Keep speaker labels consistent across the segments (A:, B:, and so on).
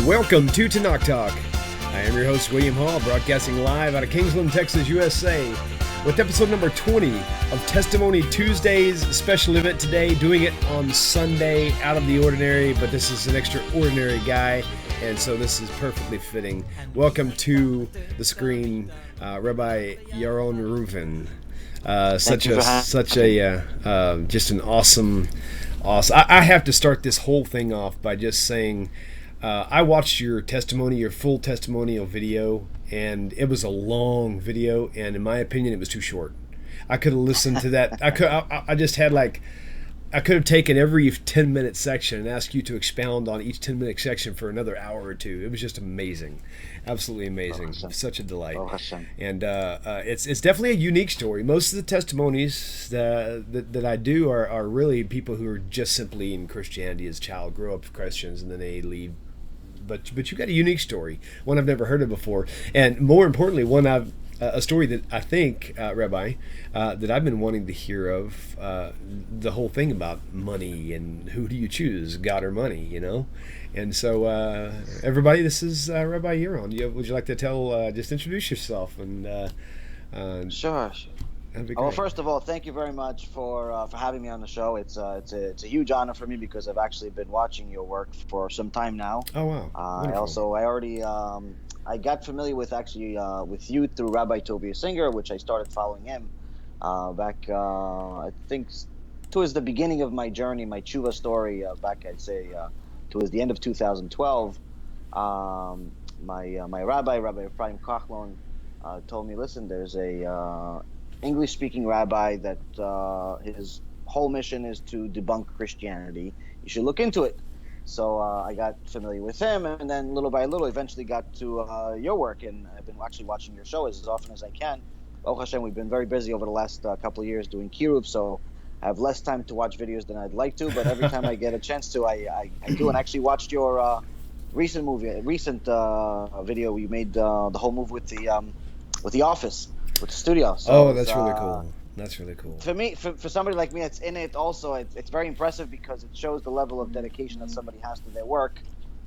A: Welcome to TORAH Talk. I am your host, wil'Liam Hall, broadcasting live out of Kingsland, Texas, USA, with episode number 20 of Testimony Tuesdays special event today, doing it on Sunday, out of the ordinary, but this is an extraordinary guy, and so this is perfectly fitting. Welcome to the screen, Rabbi Yaron Reuven. Just an awesome. I have to start this whole thing off by just saying, I watched your testimony, your full testimonial video, and it was a long video, and in my opinion, it was too short. I could have listened to that. I could have taken every 10-minute section and asked you to expound on each 10-minute section for another hour or two. It was just amazing, absolutely amazing. Such a delight. And it's definitely a unique story. Most of the testimonies that I do are really people who are just simply in Christianity as a child, grow up Christians, and then they leave. But you got a unique story, one I've never heard of before, and more importantly, a story that I think, Rabbi, that I've been wanting to hear of, the whole thing about money and who do you choose, God or money, you know? And so, everybody, this is Rabbi Yaron. Would you like to just introduce yourself? And
B: Sure. Well, first of all, thank you very much for having me on the show. It's a huge honor for me because I've actually been watching your work for some time now.
A: Oh wow!
B: I got familiar with with you through Rabbi Tovia Singer, which I started following him back. I think towards the beginning of my journey, my tshuva story. Back, I'd say towards the end of 2012. My rabbi, Rabbi Coffman, told me, listen, there's a English-speaking rabbi that his whole mission is to debunk Christianity. You should look into it. So I got familiar with him, and then little by little, eventually got to your work, and I've been actually watching your show as often as I can. Baruch Hashem, we've been very busy over the last couple of years doing kiruv, so I have less time to watch videos than I'd like to, but every time I get a chance to, I do. And I actually watched your recent video you made, the whole move with the office, with the studio. So
A: that's really cool. That's really cool.
B: For me, for somebody like me that's in it also, it's very impressive because it shows the level of dedication that somebody has to their work.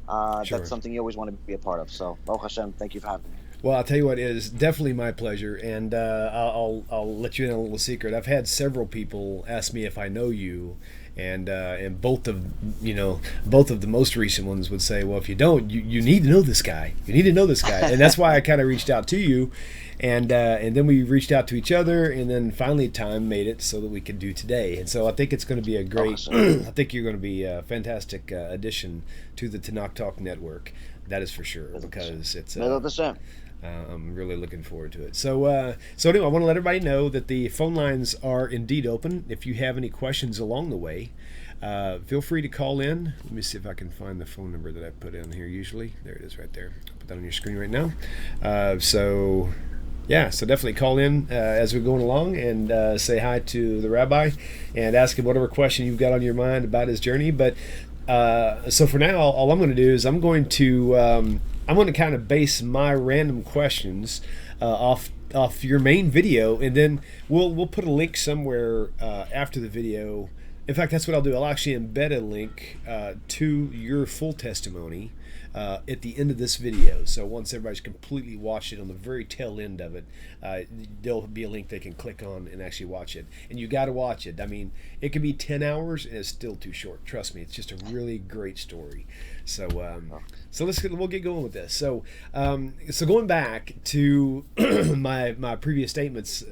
B: Sure. That's something you always want to be a part of. So, Baruch Hashem, thank you for having me.
A: Well, I'll tell you what, it is definitely my pleasure, and I'll let you in a little secret. I've had several people ask me if I know you, and both of the most recent ones would say, well, if you don't, you need to know this guy. You need to know this guy, and that's why I kind of reached out to you. And then we reached out to each other, and then finally time made it so that we could do today. And so I think it's going to be a great, I think you're going to be a fantastic addition to the TORAH Talk network. That is for sure, because it's I'm really looking forward to it. So anyway, I want to let everybody know that the phone lines are indeed open. If you have any questions along the way, feel free to call in. Let me see if I can find the phone number that I put in here usually. There it is right there. I'll put that on your screen right now. So definitely call in as we're going along and say hi to the rabbi and ask him whatever question you've got on your mind about his journey. But so for now, all I'm going to do is I'm going to kind of base my random questions off your main video, and then we'll put a link somewhere after the video. In fact, that's what I'll do. I'll actually embed a link to your full testimony at the end of this video. So once everybody's completely watched it, on the very tail end of it, there'll be a link they can click on and actually watch it. And you got to watch it. I mean, it could be 10 hours and it's still too short. Trust me, it's just a really great story. So we'll get going with this. So going back to my previous statements,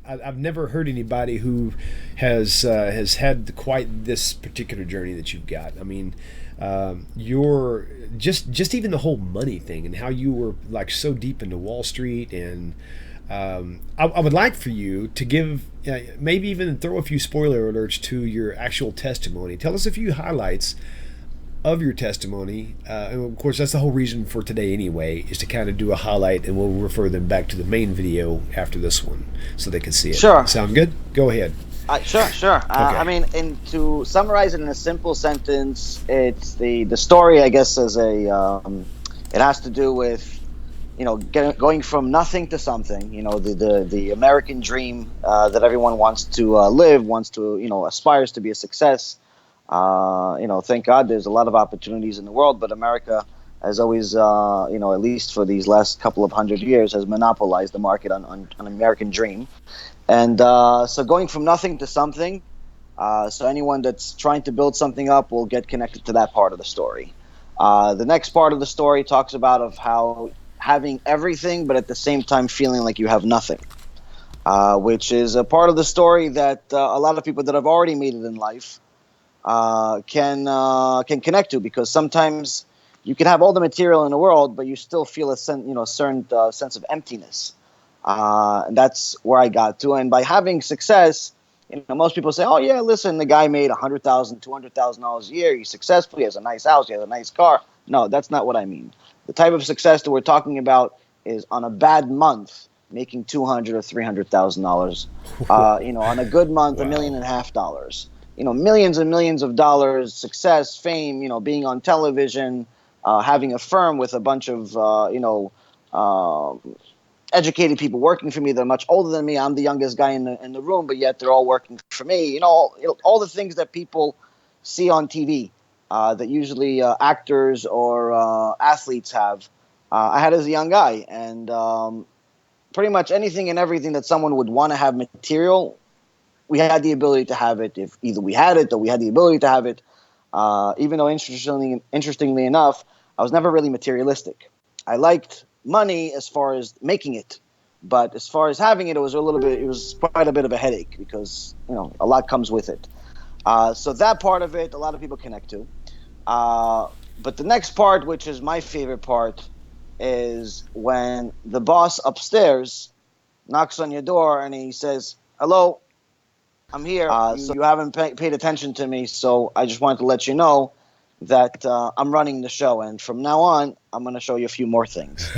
A: I've never heard anybody who has had quite this particular journey that you've got. I mean, you're just even the whole money thing and how you were like so deep into Wall Street, and I would like for you to give maybe even throw a few spoiler alerts to your actual testimony. Tell us a few highlights of your testimony, and of course that's the whole reason for today anyway, is to kind of do a highlight, and we'll refer them back to the main video after this one so they can see it.
B: Sure.
A: Sound good? Go ahead.
B: Sure. Okay. I mean, to summarize it in a simple sentence, it's the story, I guess, as it has to do with, going from nothing to something. The American dream that everyone wants to live, aspires to be a success. Thank God there's a lot of opportunities in the world, but America has always, at least for these last couple of 100 years, has monopolized the market on American dream. And so going from nothing to something, so anyone that's trying to build something up will get connected to that part of the story. The next part of the story talks about of how having everything, but at the same time feeling like you have nothing, which is a part of the story that a lot of people that have already made it in life can connect to, because sometimes you can have all the material in the world, but you still feel a certain sense of emptiness. And that's where I got to. And by having success, most people say, "Oh yeah, listen, the guy made $100,000, $200,000 a year. He's successful. He has a nice house. He has a nice car." No, that's not what I mean. The type of success that we're talking about is on a bad month making $200,000 or $300,000. On a good month,
A: Wow.
B: $1.5 million. Millions and millions of dollars, success, fame. Being on television, having a firm with a bunch of educated people working for me that are much older than me. I'm the youngest guy in the room, but yet they're all working for me. All the things that people see on TV that usually actors or athletes have. I had as a young guy, and pretty much anything and everything that someone would want to have material, we had the ability to have it. If either we had it or we had the ability to have it. Even though interestingly enough, I was never really materialistic. I liked money as far as making it, but as far as having it, it was quite a bit of a headache, because a lot comes with it. So that part of it, a lot of people connect to. But the next part, which is my favorite part, is when the boss upstairs knocks on your door and he says, "Hello, I'm here. So you haven't paid attention to me, so I just wanted to let you know that I'm running the show, and from now on, I'm going to show you a few more things."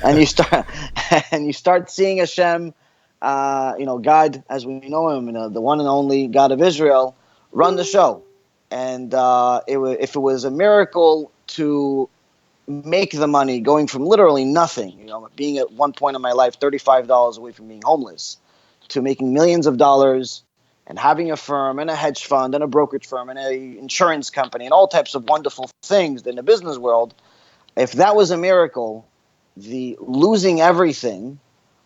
B: And you start seeing Hashem, God as we know him, the one and only God of Israel, run the show. And if it was a miracle to make the money, going from literally nothing, being at one point in my life $35 away from being homeless, to making millions of dollars, and having a firm and a hedge fund and a brokerage firm and an insurance company and all types of wonderful things in the business world, if that was a miracle, the losing everything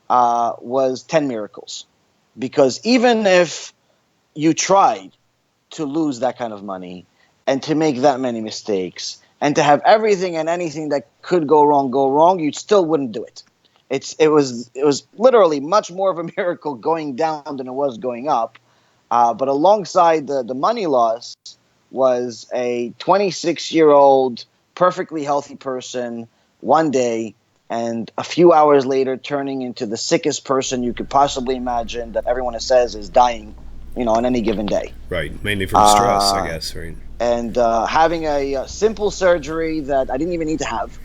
B: was 10 miracles. Because even if you tried to lose that kind of money and to make that many mistakes and to have everything and anything that could go wrong, you still wouldn't do it. It was literally much more of a miracle going down than it was going up. But alongside the money loss was a 26-year-old, perfectly healthy person one day, and a few hours later turning into the sickest person you could possibly imagine, that everyone says is dying, on any given day.
A: Right, mainly from stress, I guess, right?
B: And having a simple surgery that I didn't even need to have.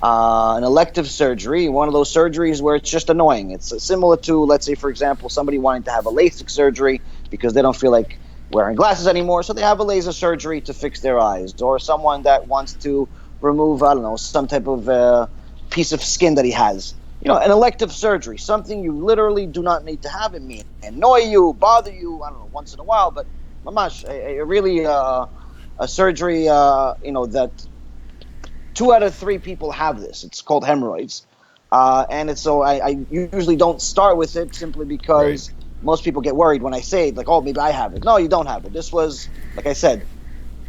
B: An elective surgery, one of those surgeries where it's just annoying. It's similar to, let's say, for example, somebody wanting to have a LASIK surgery because they don't feel like wearing glasses anymore, so they have a laser surgery to fix their eyes. Or someone that wants to remove, I don't know, some type of piece of skin that he has. An elective surgery, something you literally do not need to have. It may annoy you, bother you, I don't know, once in a while, but mamash, really a surgery, that 2 out of 3 people have this. It's called hemorrhoids. And it's so I usually don't start with it, simply because most people get worried when I say it, like, oh, maybe I have it. No, you don't have it. This was, like I said,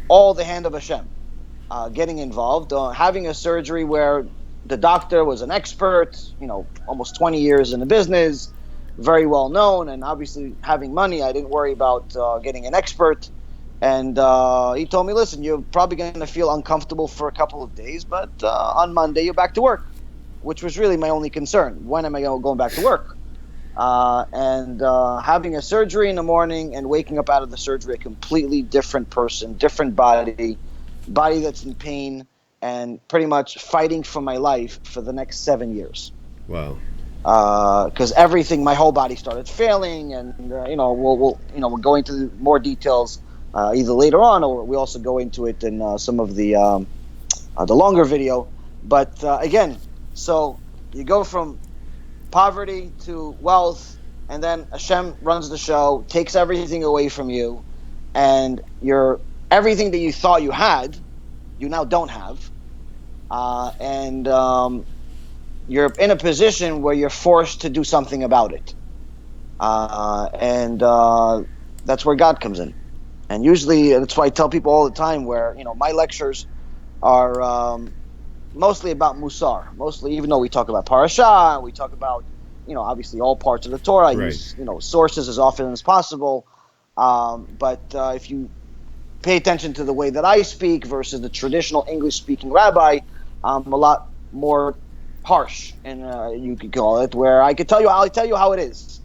B: all the hand of Hashem getting involved, having a surgery where the doctor was an expert, almost 20 years in the business, very well known, and obviously having money, I didn't worry about getting an expert. And he told me, listen, you're probably going to feel uncomfortable for a couple of days, but on Monday you're back to work, which was really my only concern. When am I going back to work? And having a surgery in the morning and waking up out of the surgery a completely different person, different body that's in pain, and pretty much fighting for my life for the next 7 years.
A: Wow.
B: Because everything, my whole body started failing, and we'll go into more details either later on, or we also go into it in some of the longer video. But again, so you go from poverty to wealth, and then Hashem runs the show, takes everything away from you, and everything that you thought you had, you now don't have. and you're in a position where you're forced to do something about it. And that's where God comes in. And usually, that's why I tell people all the time where, my lectures are mostly about Musar. Mostly, even though we talk about Parsha, we talk about, obviously all parts of the Torah. I
A: Right.
B: use, sources as often as possible. But if you pay attention to the way that I speak versus the traditional English-speaking rabbi, I'm a lot more harsh, and you could call it, where I'll tell you how it is.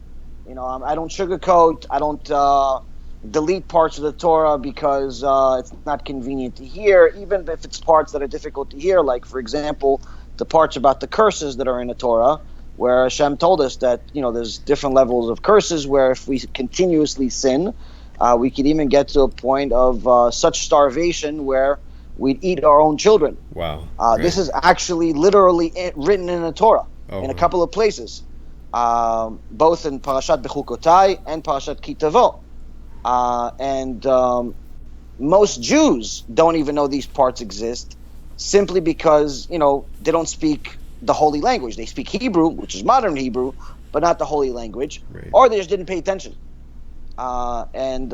B: I don't sugarcoat. I don't delete parts of the Torah because it's not convenient to hear, even if it's parts that are difficult to hear. Like, for example, the parts about the curses that are in the Torah, where Hashem told us that there's different levels of curses. Where if we continuously sin, we could even get to a point of such starvation where we'd eat our own children.
A: Wow.
B: This is actually literally written in the Torah in a
A: wow.
B: couple of places, both in Parashat Bechukotai and Parashat Kitavo. And most Jews don't even know these parts exist, simply because they don't speak the holy language. They speak Hebrew, which is modern Hebrew, but not the holy language,
A: Right.
B: or they just didn't pay attention. And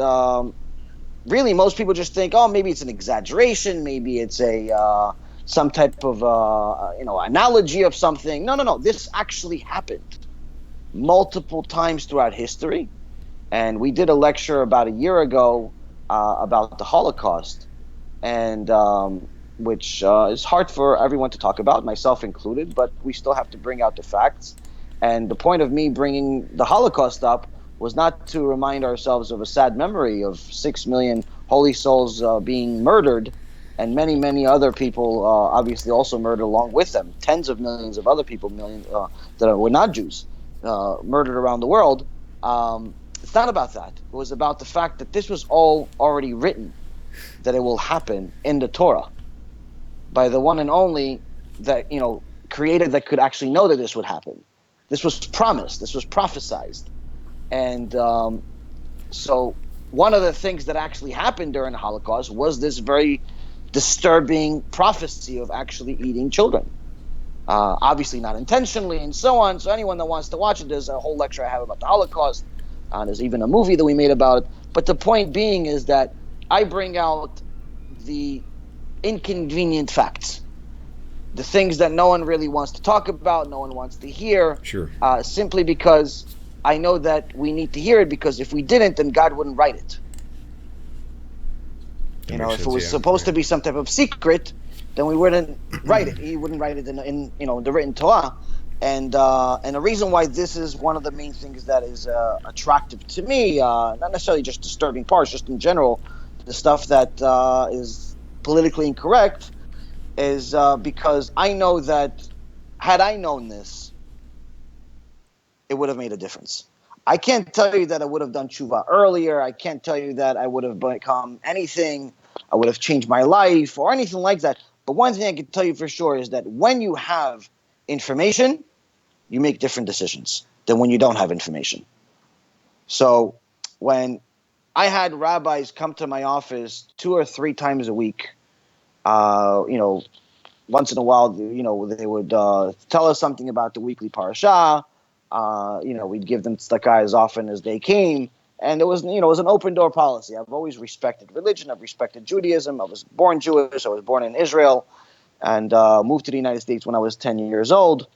B: really, most people just think, oh, maybe it's an exaggeration, maybe it's a some type of analogy of something. No. This actually happened multiple times throughout history. And we did a lecture about a year ago about the Holocaust, and which is hard for everyone to talk about, myself included, but we still have to bring out the facts. And the point of me bringing the Holocaust up was not to remind ourselves of a sad memory of 6 million holy souls being murdered, and many, many other people obviously also murdered along with them. Tens of millions of other people, millions that were not Jews, murdered around the world. It's not about that. It was about the fact that this was all already written, that it will happen in the Torah by the one and only that created, that could actually know that this would happen. This was promised. This was prophesized. And so one of the things that actually happened during the Holocaust was this very disturbing prophecy of actually eating children. Obviously not intentionally and so on. So anyone that wants to watch it, there's a whole lecture I have about the Holocaust. There's even a movie that we made about it. But the point being is that I bring out the inconvenient facts, the things that no one really wants to talk about, no one wants to hear.
A: Sure.
B: Simply because I know that we need to hear it, because if we didn't, then God wouldn't write it. If it was supposed to be some type of secret, then we wouldn't write it. He wouldn't write it in the written Torah. And the reason why this is one of the main things that is attractive to me, not necessarily just disturbing parts, just in general, the stuff that is politically incorrect, is because I know that had I known this, it would have made a difference. I can't tell you that I would have done tshuva earlier. I can't tell you that I would have become anything. I would have changed my life or anything like that. But one thing I can tell you for sure is that when you have information, you make different decisions than when you don't have information. So when I had rabbis come to my office 2 or 3 times a week, once in a while, they would tell us something about the weekly parasha. We'd give them tzedakah as often as they came. And it was an open door policy. I've always respected religion. I've respected Judaism. I was born Jewish. I was born in Israel and moved to the United States when I was 10 years old.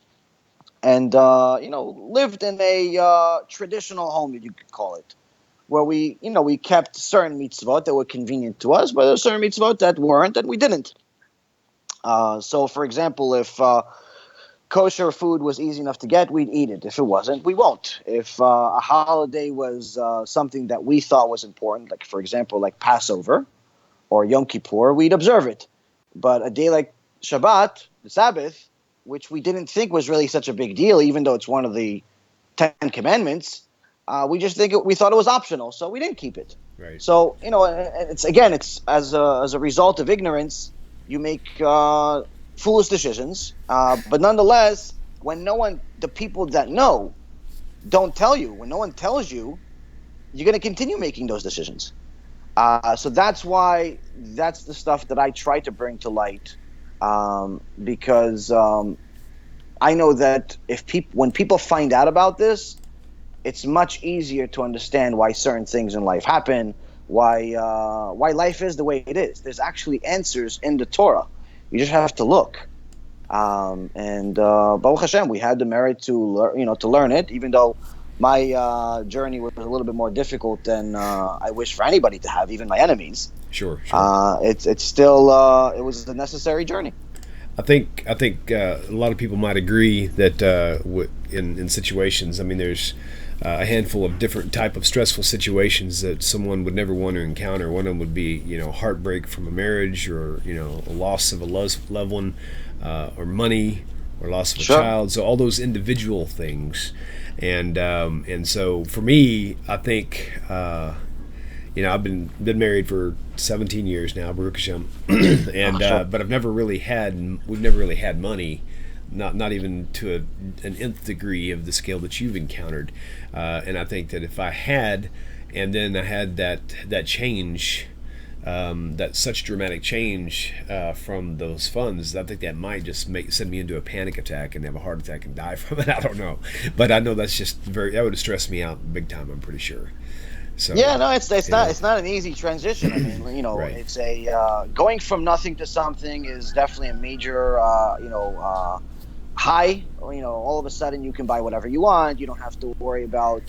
B: And, lived in a traditional home, you could call it, where we kept certain mitzvot that were convenient to us, but there were certain mitzvot that weren't, and we didn't. So, for example, if kosher food was easy enough to get, we'd eat it. If it wasn't, we won't. If a holiday was something that we thought was important, like, for example, like Passover or Yom Kippur, we'd observe it. But a day like Shabbat, the Sabbath, which we didn't think was really such a big deal, even though it's one of the 10 Commandments, we thought it was optional, so we didn't keep it.
A: Right.
B: So, it's as a result of ignorance, you make foolish decisions. But nonetheless, when the people that know don't tell you, when no one tells you, you're going to continue making those decisions. So that's why that's the stuff that I try to bring to light because I know that when people find out about this, it's much easier to understand why certain things in life happen, why life is the way it is. There's actually answers in the Torah. You just have to look. And Baruch Hashem, we had the merit to learn it, even though my journey was a little bit more difficult than I wish for anybody to have, even my enemies.
A: Sure.
B: It's still it was a necessary journey.
A: I think a lot of people might agree that in situations, I mean, there's a handful of different type of stressful situations that someone would never want to encounter. One of them would be, heartbreak from a marriage, or a loss of a loved one, or money, or loss of a child. So all those individual things, and so for me, I think I've been married for 17 years now, Baruch Hashem, and but we've never really had money, not even to an nth degree of the scale that you've encountered, and I think that if I had, and then I had that change, that such dramatic change from those funds, I think that might just send me into a panic attack and have a heart attack and die from it. I don't know, but I know that's just that would have stressed me out big time, I'm pretty sure. So,
B: yeah, no, it's not an easy transition. I mean, right. It's a going from nothing to something is definitely a major, high. All of a sudden you can buy whatever you want. You don't have to worry about,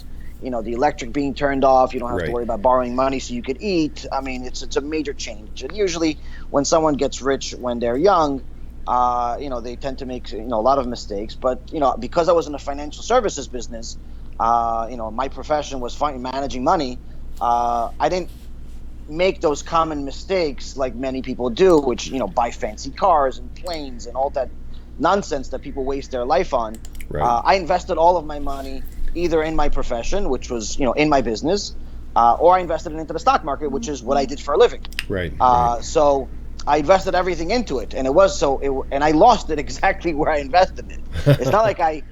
B: the electric being turned off. You don't have to worry about borrowing money so you could eat. I mean, it's a major change. And usually, when someone gets rich when they're young, they tend to make a lot of mistakes. But because I was in the financial services business. My profession was managing money. I didn't make those common mistakes like many people do, which, buy fancy cars and planes and all that nonsense that people waste their life on. Right. I invested all of my money either in my profession, which was, in my business, or I invested it into the stock market, which is what I did for a living.
A: Right.
B: So I invested everything into it, and and I lost it exactly where I invested it. It's not like I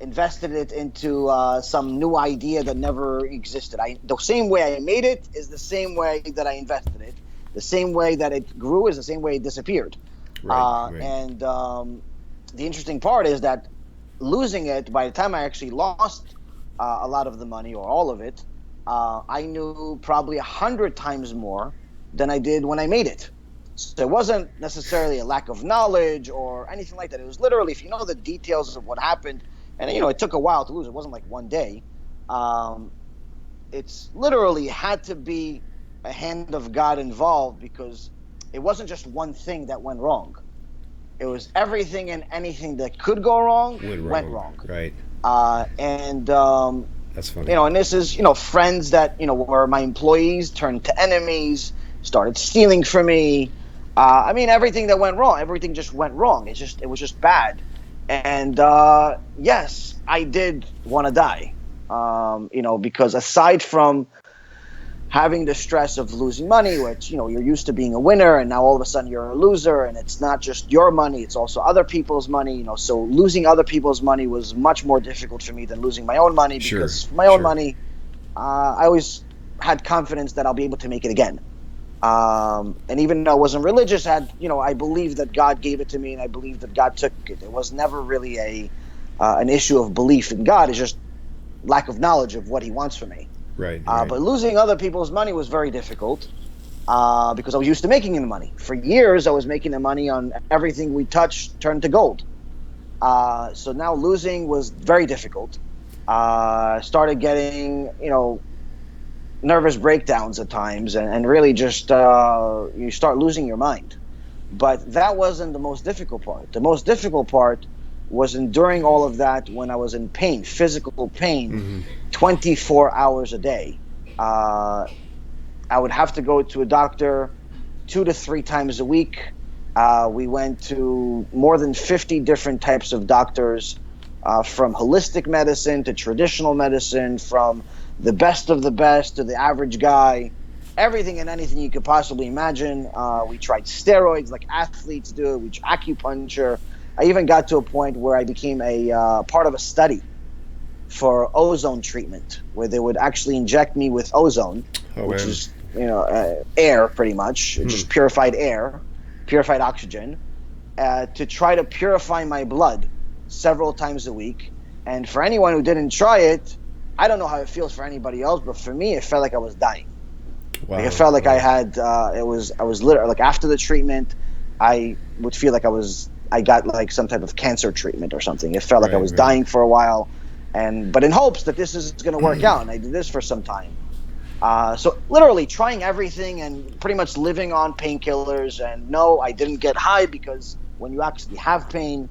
B: invested it into some new idea that never existed. The same way I made it is the same way that I invested it. The same way that it grew is the same way it disappeared. Right. And the interesting part is that losing it, by the time I actually lost a lot of the money or all of it, I knew probably 100 times more than I did when I made it. So it wasn't necessarily a lack of knowledge or anything like that. It was literally, if you know the details of what happened, and it took a while to lose. It wasn't like one day. It's literally had to be a hand of God involved, because it wasn't just one thing that went wrong. It was everything and anything that could go wrong went wrong.
A: Right.
B: That's funny. And this is, friends that, were my employees turned to enemies, started stealing from me. Everything that went wrong, everything just went wrong. It was just bad. And yes, I did want to die, because aside from having the stress of losing money, which, you're used to being a winner, and now all of a sudden you're a loser, and it's not just your money, it's also other people's money, so losing other people's money was much more difficult for me than losing my own money, because my own money, I always had confidence that I'll be able to make it again. And even though I wasn't religious, I believed that God gave it to me, and I believed that God took it. It was never really an issue of belief in God. It's just lack of knowledge of what He wants for me.
A: Right.
B: But losing other people's money was very difficult, because I was used to making the money. For years, I was making the money on everything we touched turned to gold. So now losing was very difficult. Started getting, nervous breakdowns at times, and really just you start losing your mind. But that wasn't the most difficult part. The most difficult part was enduring all of that when I was in pain, physical pain, 24 hours a day. I would have to go to a doctor 2 to 3 times a week. We went to more than 50 different types of doctors, from holistic medicine to traditional medicine, from the best of the best to the average guy, everything and anything you could possibly imagine. We tried steroids like athletes do, acupuncture. I even got to a point where I became a part of a study for ozone treatment, where they would actually inject me with ozone, which is air, pretty much, just purified air, purified oxygen, to try to purify my blood several times a week. And for anyone who didn't try it, I don't know how it feels for anybody else, but for me, it felt like I was dying.
A: Wow.
B: Like, it felt like I had, I was literally, like, after the treatment, I would feel like I got like some type of cancer treatment or something. It felt like I was dying for a while, but in hopes that this is going to work out. And I did this for some time. So literally trying everything and pretty much living on painkillers. And no, I didn't get high, because when you actually have pain,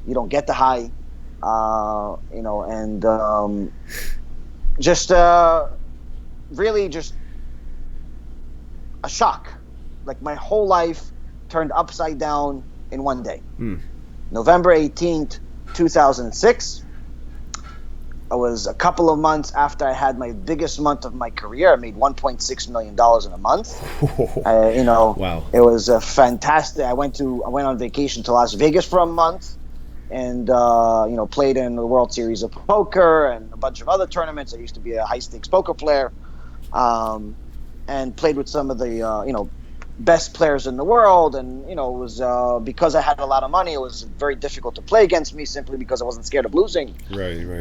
B: you don't get the high, really just a shock. Like, my whole life turned upside down in one day. November 18th, 2006. I was a couple of months after I had my biggest month of my career. I made $1.6 million in a month.
A: Wow.
B: It was fantastic. I went on vacation to Las Vegas for a month, and played in the World Series of Poker and a bunch of other tournaments. I used to be a high stakes poker player, and played with some of the best players in the world. And it was because I had a lot of money, it was very difficult to play against me, simply because I wasn't scared of losing.
A: Right.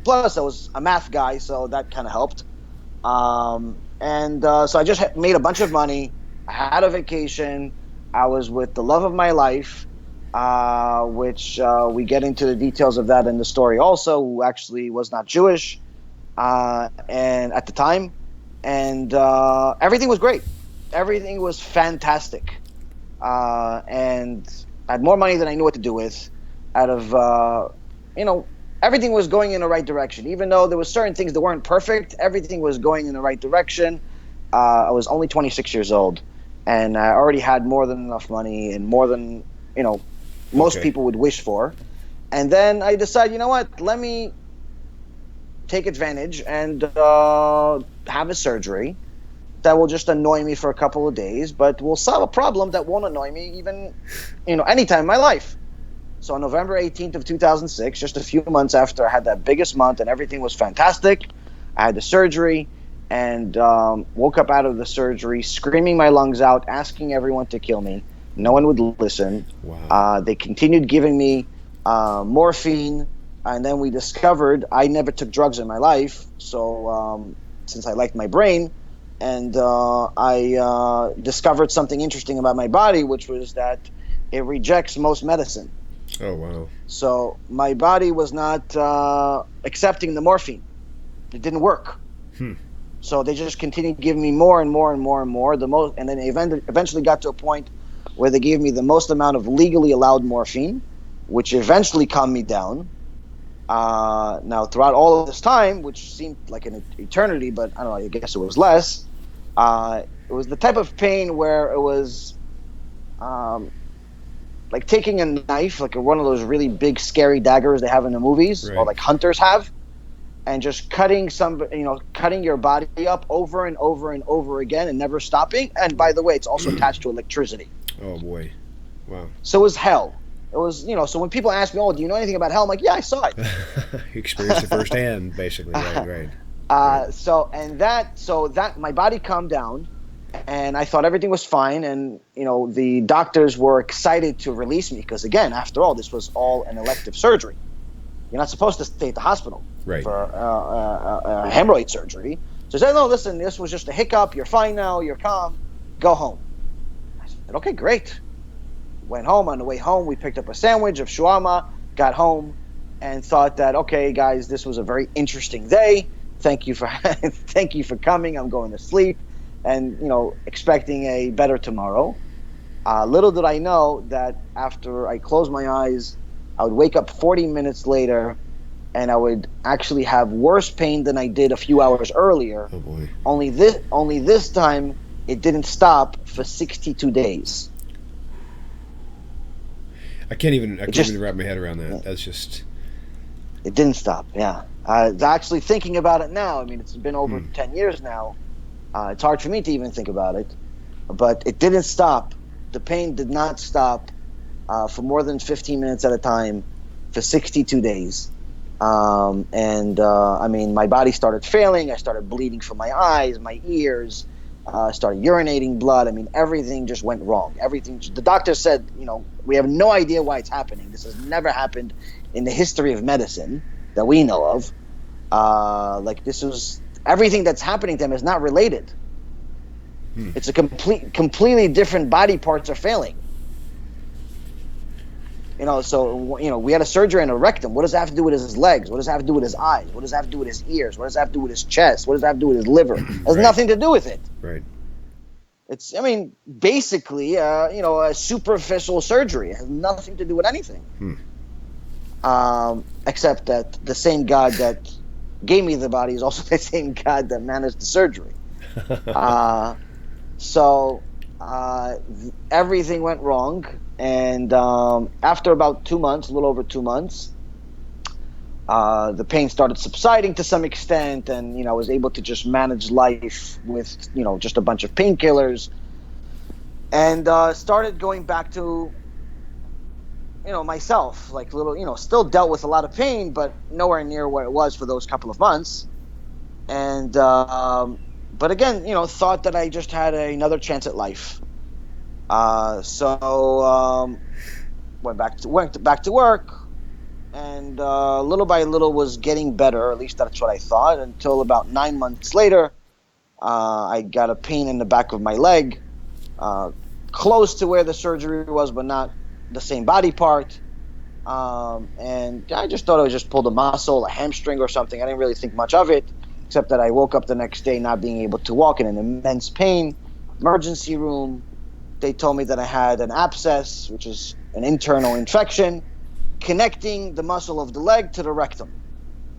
B: Plus I was a math guy, so that kind of helped. So I just made a bunch of money. I had a vacation. I was with the love of my life, which we get into the details of that in the story also, who actually was not Jewish and at the time. And everything was great. Everything was fantastic. And I had more money than I knew what to do with. Everything was going in the right direction. Even though there were certain things that weren't perfect, everything was going in the right direction. I was only 26 years old, and I already had more than enough money, and more than most people would wish for. And then I decided, you know what, let me take advantage and have a surgery that will just annoy me for a couple of days, but will solve a problem that won't annoy me even anytime in my life. So on November 18th of 2006, just a few months after I had that biggest month and everything was fantastic, I had the surgery, and woke up out of the surgery screaming my lungs out, asking everyone to kill me. No one would listen.
A: Wow.
B: They continued giving me morphine, and then we discovered I never took drugs in my life. So since I liked my brain, and I discovered something interesting about my body, which was that it rejects most medicine.
A: Oh, wow. So
B: my body was not accepting the morphine. It didn't work. So they just continued giving me more and more and more and more. And then eventually got to a point where they gave me the most amount of legally allowed morphine, which eventually calmed me down. Now, throughout all of this time, which seemed like an eternity, but I don't know, I guess it was less, it was the type of pain where it was like taking a knife, like one of those really big, scary daggers they have in the movies, or like hunters have, and just cutting your body up over and over and over again and never stopping. And by the way, it's also attached to electricity.
A: Oh, boy. Wow.
B: So it was hell. It was, so when people ask me, oh, do you know anything about hell? I'm like, yeah, I saw it.
A: You experienced it firsthand, basically. Right.
B: So my body calmed down, and I thought everything was fine. And, the doctors were excited to release me because, again, after all, this was all an elective surgery. You're not supposed to stay at the hospital for a hemorrhoid surgery. So they said, no, listen, this was just a hiccup. You're fine now. You're calm. Go home. I said, okay, great. Went home. On the way home, we picked up a sandwich of shawarma, got home, and thought that, okay, guys, this was a very interesting day. Thank you for coming. I'm going to sleep, and expecting a better tomorrow. Little did I know that after I closed my eyes, I would wake up 40 minutes later, and I would actually have worse pain than I did a few hours earlier.
A: Oh, boy.
B: Only this time, it didn't stop for 62 days.
A: I can't even wrap my head around that. That's just...
B: It didn't stop, yeah. Actually thinking about it now, I mean, it's been over 10 years now. It's hard for me to even think about it. But it didn't stop. The pain did not stop for more than 15 minutes at a time for 62 days. I mean, my body started failing. I started bleeding from my eyes, my ears, started urinating blood. I mean, everything just went wrong. Everything. The doctor said, we have no idea why it's happening. This has never happened in the history of medicine that we know of. This was everything that's happening to him is not related. It's a completely different body parts are failing. We had a surgery in a rectum. What does that have to do with his legs? What does that have to do with his eyes? What does that have to do with his ears? What does that have to do with his chest? What does that have to do with his liver? It has nothing to do with it.
A: Right.
B: It's, basically, a superficial surgery. It has nothing to do with anything. Except that the same God that gave me the body is also the same God that managed the surgery. So everything went wrong. And after about 2 months, a little over 2 months, the pain started subsiding to some extent, and I was able to just manage life with just a bunch of painkillers, and started going back to myself, like little still dealt with a lot of pain, but nowhere near where it was for those couple of months. And but again, thought that I just had another chance at life. So went back to work, and little by little was getting better. Or at least that's what I thought. Until about 9 months later, I got a pain in the back of my leg, close to where the surgery was, but not the same body part. And I just thought I just pulled a muscle, a hamstring or something. I didn't really think much of it, except that I woke up the next day not being able to walk in an immense pain. Emergency room. They told me that I had an abscess, which is an internal infection, connecting the muscle of the leg to the rectum,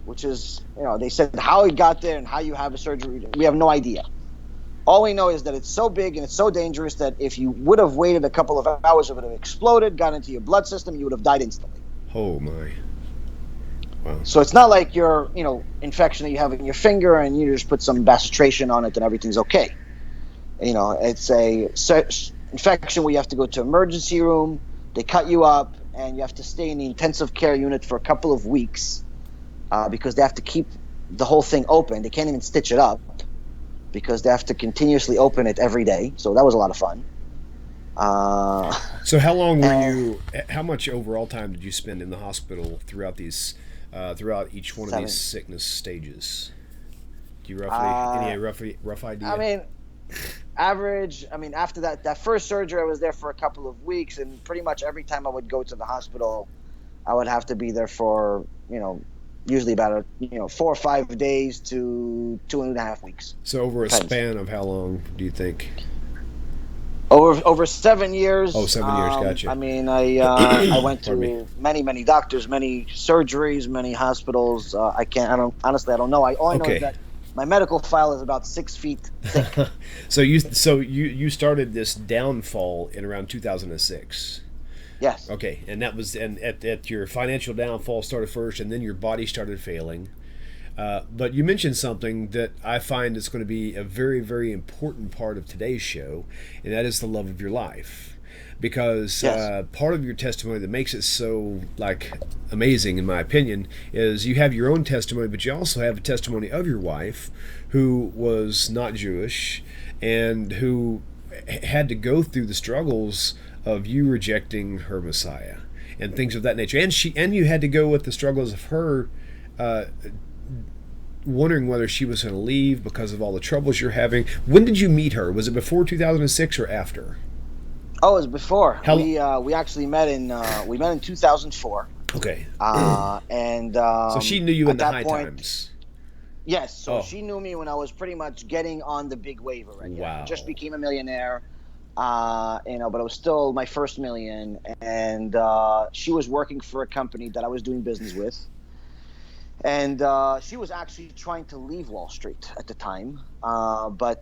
B: which is, they said how it got there and how you have a surgery. We have no idea. All we know is that it's so big and it's so dangerous that if you would have waited a couple of hours, it would have exploded, got into your blood system, you would have died instantly.
A: Oh, my. Wow.
B: So it's not like your, infection that you have in your finger and you just put some bacitration on it and everything's okay. It's a infection where you have to go to emergency room, they cut you up, and you have to stay in the intensive care unit for a couple of weeks because they have to keep the whole thing open. They can't even stitch it up because they have to continuously open it every day. So that was a lot of fun.
A: So how long were you, how much overall time did you spend in the hospital throughout each one of these sickness stages? Do you roughly, rough idea?
B: Average, after that first surgery, I was there for a couple of weeks, and pretty much every time I would go to the hospital, I would have to be there for, usually about 4 or 5 days to 2.5 weeks.
A: So over a span of how long do you think?
B: Over 7 years.
A: Oh, 7 years, gotcha.
B: I went to many doctors, many surgeries, many hospitals. I don't know. All I know is that my medical file is about 6 feet thick.
A: So you started this downfall in around 2006.
B: Yes.
A: Okay, and that was at your financial downfall started first, and then your body started failing. But you mentioned something that I find is going to be a very, very important part of today's show, and that is the love of your life. Because part of your testimony that makes it so amazing, in my opinion, is you have your own testimony, but you also have a testimony of your wife, who was not Jewish and who had to go through the struggles of you rejecting her Messiah and things of that nature. And you had to go with the struggles of her wondering whether she was going to leave because of all the troubles you're having. When did you meet her? Was it before 2006 or after?
B: Oh, it was before. We actually met in 2004.
A: Okay.
B: And
A: so she knew you in the high
B: point,
A: times.
B: Yes. So she knew me when I was pretty much getting on the big wave already.
A: Wow.
B: I just became a millionaire. But it was still my first million, and she was working for a company that I was doing business with, and she was actually trying to leave Wall Street at the time, but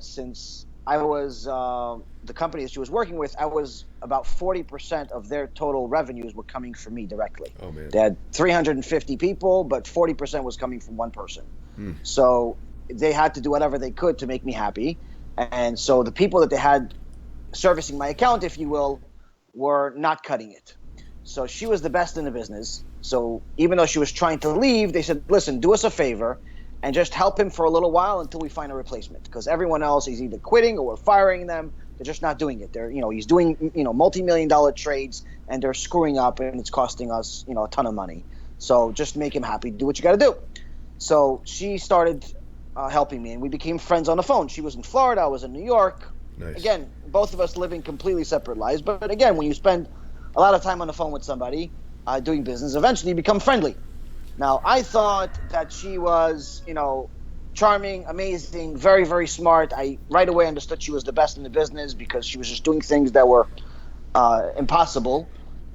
B: since I was the company that she was working with, I was about 40% of their total revenues were coming from me directly.
A: Oh, man.
B: They had 350 people, but 40% was coming from one person. So they had to do whatever they could to make me happy, and so the people that they had servicing my account, if you will, were not cutting it. So she was the best in the business. So even though she was trying to leave, they said, listen, do us a favor and just help him for a little while until we find a replacement. Because everyone else is either quitting or we're firing them. They're just not doing it. He's doing, multi-million-dollar trades, and they're screwing up, and it's costing us, a ton of money. So just make him happy. Do what you got to do. So she started helping me, and we became friends on the phone. She was in Florida. I was in New York.
A: Nice.
B: Again, both of us living completely separate lives. But again, when you spend a lot of time on the phone with somebody doing business, eventually you become friendly. Now, I thought that she was, charming, amazing, very, very smart. I right away understood she was the best in the business because she was just doing things that were impossible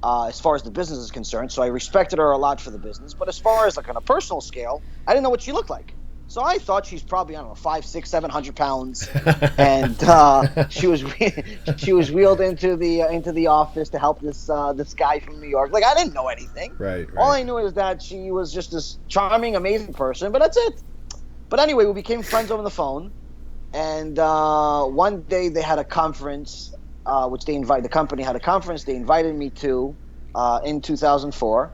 B: as far as the business is concerned. So I respected her a lot for the business. But as far as on a personal scale, I didn't know what she looked like. So I thought she's probably, 5, 6, 700 pounds, and she was wheeled into the office to help this guy from New York. I didn't know anything.
A: Right.
B: All I knew is that she was just this charming, amazing person. But that's it. But anyway, we became friends over the phone, and one day they had a conference, which the company had a conference. They invited me to in 2004,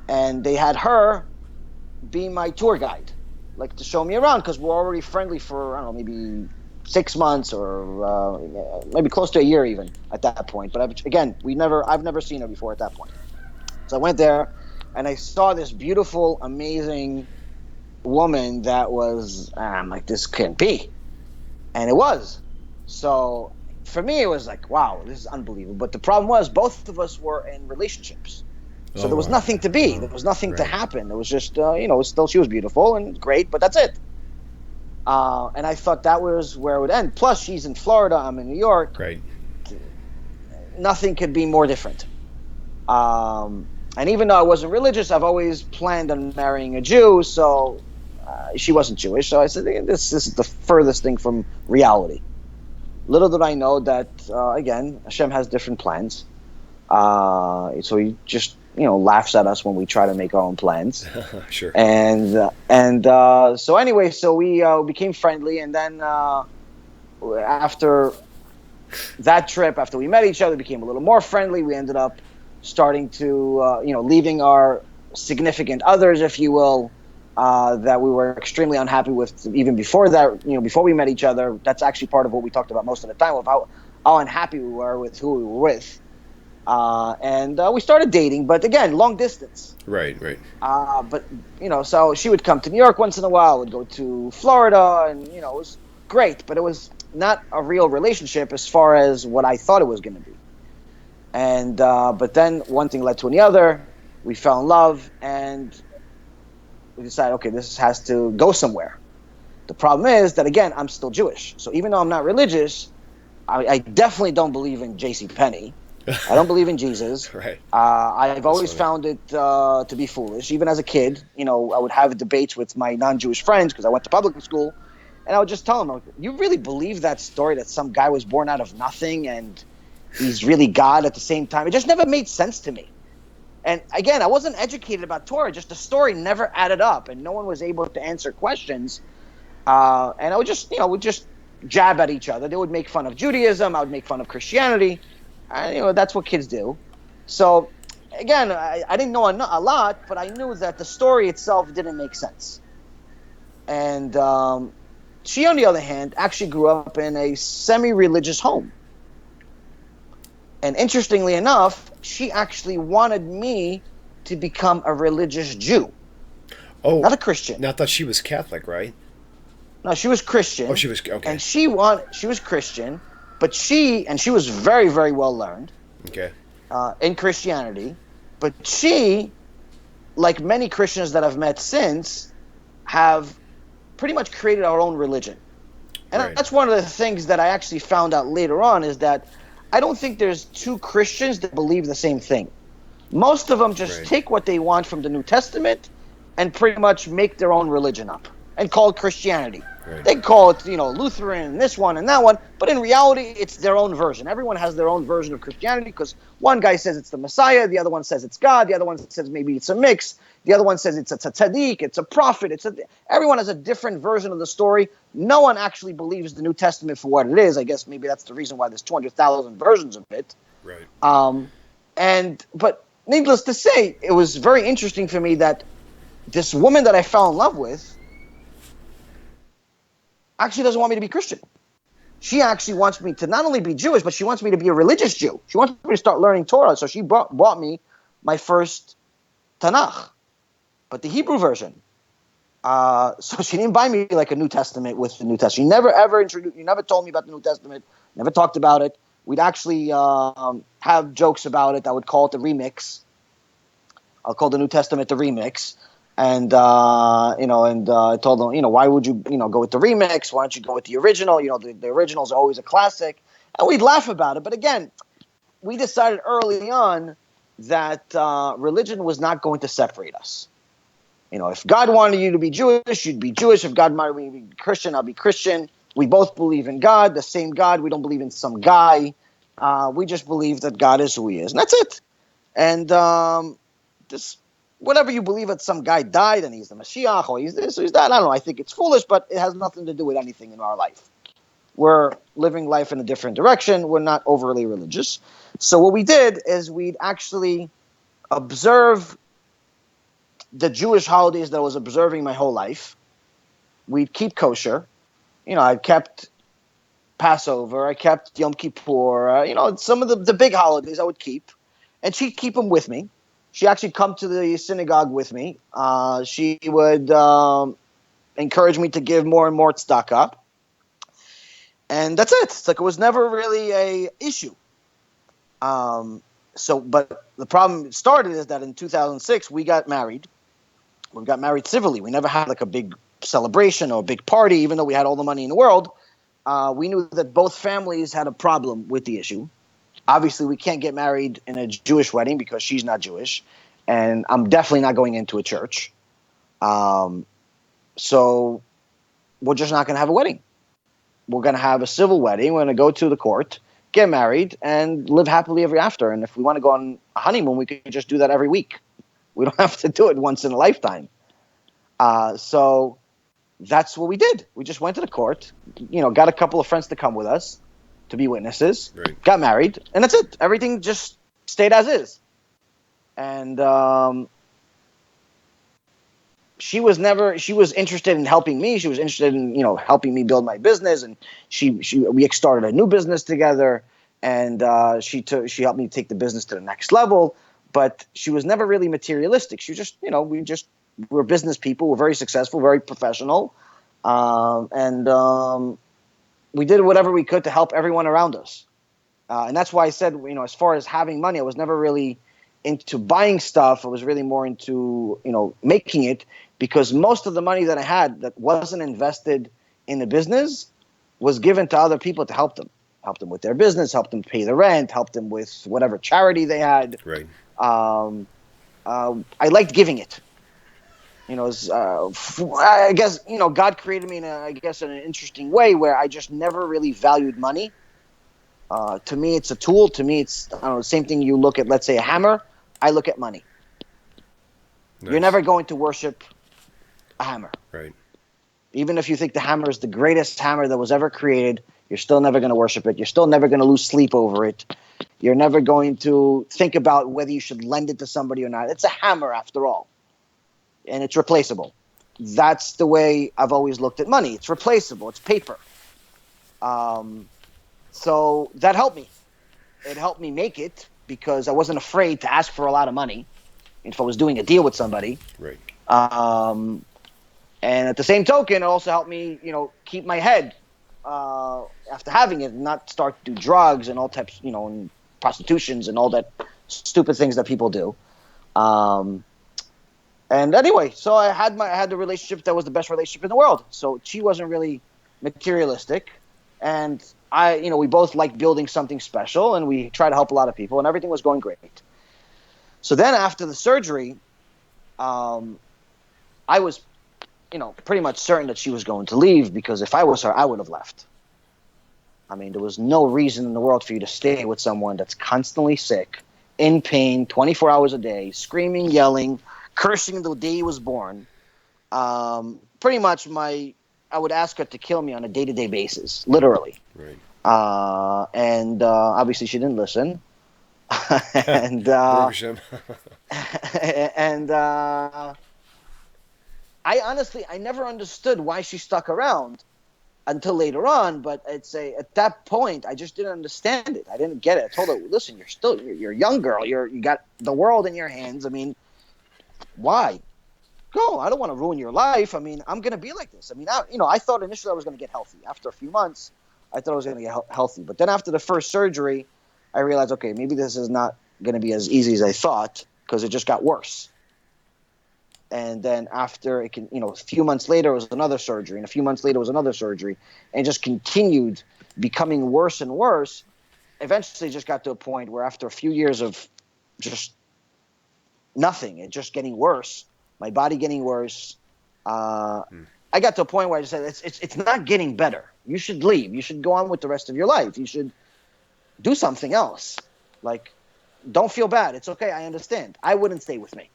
B: and they had her be my tour guide. To show me around, because we're already friendly for, I don't know, maybe 6 months or maybe close to a year even at that point. But I've never seen her before at that point. So I went there and I saw this beautiful, amazing woman that was, I'm like, this can't be. And it was. So for me, it was like, wow, this is unbelievable. But the problem was both of us were in relationships. So there was nothing to be. There was nothing to happen. It was just, still she was beautiful and great, but that's it. And I thought that was where it would end. Plus, she's in Florida. I'm in New York.
A: Right.
B: Nothing could be more different. And even though I wasn't religious, I've always planned on marrying a Jew. So she wasn't Jewish. So I said, this is the furthest thing from reality. Little did I know that, again, Hashem has different plans. So he just laughs at us when we try to make our own plans.
A: Sure.
B: And so anyway, so we became friendly, and then after that trip, after we met each other, became a little more friendly. We ended up starting to leaving our significant others, if you will, that we were extremely unhappy with even before that. Before we met each other, that's actually part of what we talked about most of the time, of how unhappy we were with who we were with. And we started dating, but again, long distance.
A: Right.
B: But so she would come to New York once in a while, would go to Florida, and it was great, but it was not a real relationship as far as what I thought it was going to be. And but then one thing led to the other. We fell in love, and we decided, okay, this has to go somewhere. The problem is that, again, I'm still Jewish. So even though I'm not religious, I definitely don't believe in JCPenney. I don't believe in Jesus.
A: Right.
B: I've always found it to be foolish. Even as a kid, I would have debates with my non-Jewish friends because I went to public school, and I would just tell them, you really believe that story that some guy was born out of nothing and he's really God at the same time? It just never made sense to me. And again, I wasn't educated about Torah. Just the story never added up, and no one was able to answer questions. And I would just, would just jab at each other. They would make fun of Judaism. I would make fun of Christianity. That's what kids do. So, again, I didn't know a lot, but I knew that the story itself didn't make sense. And she, on the other hand, actually grew up in a semi-religious home. And interestingly enough, she actually wanted me to become a religious Jew.
A: Oh,
B: not a Christian.
A: Now, I thought she was Catholic, right?
B: No, she was Christian.
A: Oh, she was, okay.
B: And she was Christian. But she was very, very well learned in Christianity. But she, like many Christians that I've met since, have pretty much created our own religion. And that's one of the things that I actually found out later on, is that I don't think there's two Christians that believe the same thing. Most of them just take what they want from the New Testament and pretty much make their own religion up and call it Christianity. Right. They call it, Lutheran, this one and that one, but in reality, it's their own version. Everyone has their own version of Christianity, because one guy says it's the Messiah, the other one says it's God, the other one says maybe it's a mix, the other one says it's a tzaddik, it's a prophet, everyone has a different version of the story. No one actually believes the New Testament for what it is. I guess maybe that's the reason why there's 200,000 versions of it.
A: Right.
B: But needless to say, it was very interesting for me that this woman that I fell in love with actually doesn't want me to be Christian. She actually wants me to not only be Jewish, but she wants me to be a religious Jew. She wants me to start learning Torah. So she bought me my first Tanakh, but the Hebrew version. So she didn't buy me like a New Testament with the New Testament. She never ever introduced. You never told me about the New Testament. Never talked about it. We'd actually have jokes about it. I would call it the remix. I'll call the New Testament the remix. And I told them, why would you, go with the remix? Why don't you go with the original? The original is always a classic. And we'd laugh about it. But again, we decided early on that religion was not going to separate us. If God wanted you to be Jewish, you'd be Jewish. If God wanted me to be Christian, I'll be Christian. We both believe in God, the same God. We don't believe in some guy. We just believe that God is who he is. And that's it. And just whatever you believe that some guy died and he's the Mashiach or he's this or he's that, I don't know. I think it's foolish, but it has nothing to do with anything in our life. We're living life in a different direction. We're not overly religious. So what we did is we'd actually observe the Jewish holidays that I was observing my whole life. We'd keep kosher. I kept Passover. I kept Yom Kippur. Some of the big holidays I would keep. And she'd keep them with me. She actually come to the synagogue with me. She would encourage me to give more and more tzedakah. And that's it. It's like it was never really a issue. But the problem started is that in 2006, we got married. We got married civilly. We never had like a big celebration or a big party, even though we had all the money in the world. We knew that both families had a problem with the issue. Obviously, we can't get married in a Jewish wedding because she's not Jewish. And I'm definitely not going into a church. So we're just not going to have a wedding. We're going to have a civil wedding. We're going to go to the court, get married, and live happily ever after. And if we want to go on a honeymoon, we could just do that every week. We don't have to do it once in a lifetime. So that's what we did. We just went to the court, got a couple of friends to come with us to be witnesses,
A: right.
B: Got married, and that's it. Everything just stayed as is. And she was interested in helping me. She was interested in, helping me build my business. And we started a new business together, and she helped me take the business to the next level. But she was never really materialistic. She was just, we're business people. We're very successful, very professional. And we did whatever we could to help everyone around us. And that's why I said, as far as having money, I was never really into buying stuff. I was really more into, making it, because most of the money that I had that wasn't invested in the business was given to other people to help them with their business, help them pay the rent, help them with whatever charity they had.
A: Right.
B: I liked giving it. I guess, God created me in an interesting way where I just never really valued money. To me, it's a tool. To me, it's the same thing you look at, let's say, a hammer. I look at money. Nice. You're never going to worship a hammer.
A: Right.
B: Even if you think the hammer is the greatest hammer that was ever created, you're still never going to worship it. You're still never going to lose sleep over it. You're never going to think about whether you should lend it to somebody or not. It's a hammer after all. And it's replaceable. That's the way I've always looked at money. It's replaceable. It's paper. So that helped me. It helped me make it because I wasn't afraid to ask for a lot of money if I was doing a deal with somebody.
A: Right.
B: And at the same token, it also helped me, keep my head after having it, and not start to do drugs and all types, and prostitutions and all that stupid things that people do. And anyway, so I had the relationship that was the best relationship in the world. So she wasn't really materialistic, and we both liked building something special, and we tried to help a lot of people, and everything was going great. So then after the surgery, I was, pretty much certain that she was going to leave, because if I was her, I would have left. I mean, there was no reason in the world for you to stay with someone that's constantly sick, in pain, 24 hours a day, screaming, yelling, cursing the day he was born. Pretty much I would ask her to kill me on a day-to-day basis, literally.
A: Right.
B: Obviously she didn't listen. and I honestly never understood why she stuck around, until later on. But at that point, I just didn't understand it. I didn't get it. I told her, listen, you're a young girl. You got the world in your hands. I mean, why? Go. I don't want to ruin your life. I mean, I'm going to be like this. I mean, I thought initially I was going to get healthy. After a few months, I thought I was going to get healthy. But then after the first surgery, I realized, okay, maybe this is not going to be as easy as I thought, because it just got worse. And then after a few months later, it was another surgery. And a few months later, it was another surgery. And it just continued becoming worse and worse. Eventually, it just got to a point where after a few years of just nothing, it just getting worse, my body getting worse, I got to a point where I just said, it's not getting better. You should leave. You should go on with the rest of your life. You should do something else. Like, don't feel bad. It's okay. I understand. I wouldn't stay with me.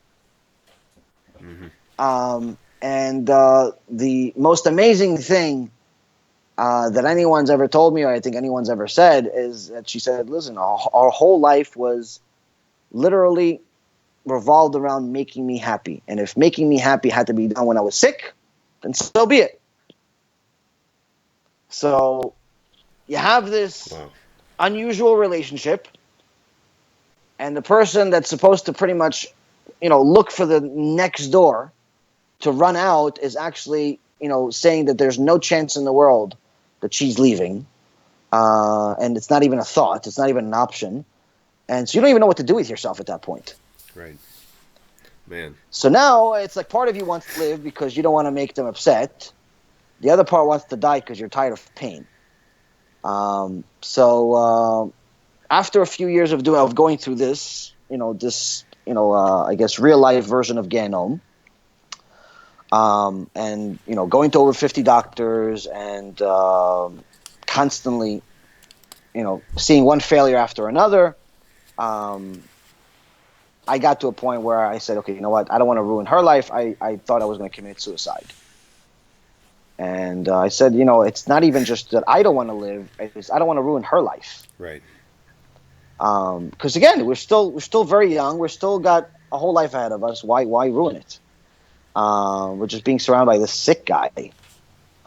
B: And the most amazing thing that anyone's ever told me, or I think anyone's ever said, is that she said, listen, our whole life was literally revolved around making me happy. And if making me happy had to be done when I was sick, then so be it. So you have this unusual relationship, and the person that's supposed to pretty much, look for the next door to run out is actually, saying that there's no chance in the world that she's leaving. And it's not even a thought. It's not even an option. And so you don't even know what to do with yourself at that point.
A: Right. Man. So
B: now it's like part of you wants to live because you don't want to make them upset. The other part wants to die because you're tired of pain. So after a few years of going through this, I guess real life version of Gehenom, and going to over 50 doctors and constantly, seeing one failure after another, I got to a point where I said, okay, you know what? I don't want to ruin her life. I thought I was going to commit suicide. And I said, it's not even just that I don't want to live. I don't want to ruin her life.
A: Right.
B: Because again, we're still very young. We're still got a whole life ahead of us. Why ruin it? We're just being surrounded by this sick guy.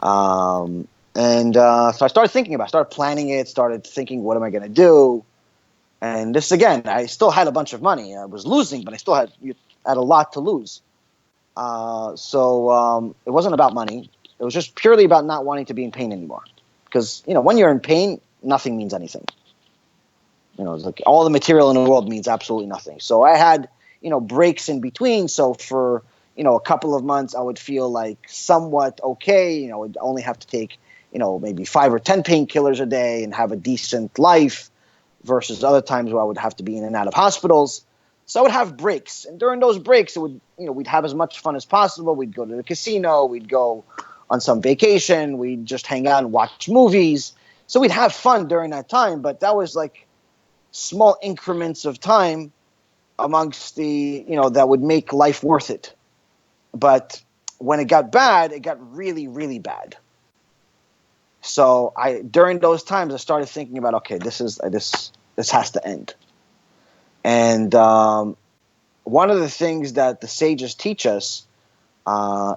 B: So I started thinking about it. Started planning it. Started thinking, what am I going to do? And this, again, I still had a bunch of money. I was losing, but I still had a lot to lose. So it wasn't about money. It was just purely about not wanting to be in pain anymore. Because, when you're in pain, nothing means anything. It's like all the material in the world means absolutely nothing. So I had, breaks in between. So for, a couple of months, I would feel like somewhat okay. I'd only have to take, maybe 5 or 10 painkillers a day and have a decent life, versus other times where I would have to be in and out of hospitals. So I would have breaks. And during those breaks, it would, we'd have as much fun as possible. We'd go to the casino. We'd go on some vacation. We'd just hang out and watch movies. So we'd have fun during that time. But that was like small increments of time amongst the, that would make life worth it. But when it got bad, it got really, really bad. So during those times, I started thinking about, okay, this has to end. And one of the things that the sages teach us